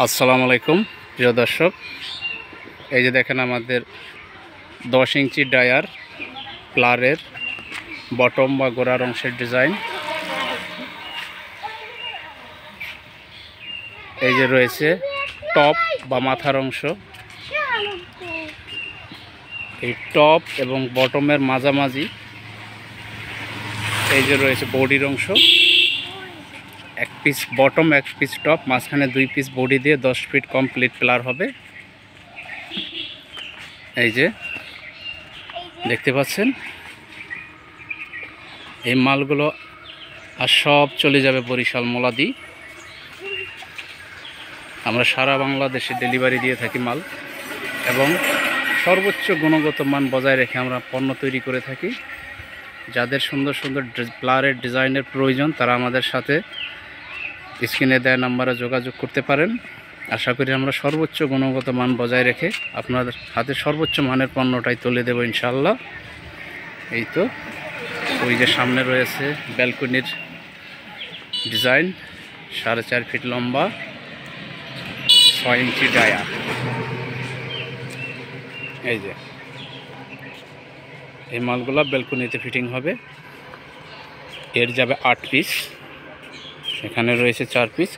আসসালামু আলাইকুম প্রিয় দর্শক, এই যে দেখেন আমাদের 10 ইঞ্চি ডায়ার প্লারের বটম বা গোড়ার অংশের ডিজাইন। এই যে রয়েছে টপ বা মাথার অংশ, এই টপ এবং বটমের মাঝামাঝি এই যে রয়েছে বডির অংশ, এক পিস বটম এক পিস টপ, মাঝখানে 2 পিস বডি দিয়ে 10 ফিট কমপ্লিট প্লার হবে। এই যে দেখতে পাচ্ছেন এই মালগুলো আর সব চলে যাবে বরিশাল মোলাদি। আমরা সারা বাংলাদেশে ডেলিভারি দিয়ে থাকি মাল, এবং সর্বোচ্চ গুণগত মান বজায় রেখে আমরা পণ্য তৈরি করে থাকি। যাদের সুন্দর সুন্দর প্লারের ডিজাইনের প্রয়োজন তারা আমাদের সাথে স্ক্রিনে দেওয়া নাম্বারে যোগাযোগ করতে পারেন। আশা করি আমরা সর্বোচ্চ গুণগত মান বজায় রেখে আপনাদের হাতে সর্বোচ্চ মানের পণ্যটাই তুলে দেব ইনশাআল্লাহ। এই তো ওই যে সামনে রয়েছে ব্যালকনির ডিজাইন, 4.5 ফিট লম্বা, 6 ইঞ্চি ডায়া। এই যে এই মালগুলো ব্যালকনিতে ফিটিং হবে। এর যাবে 8 পিস, এখানে রয়েছে 4 পিস।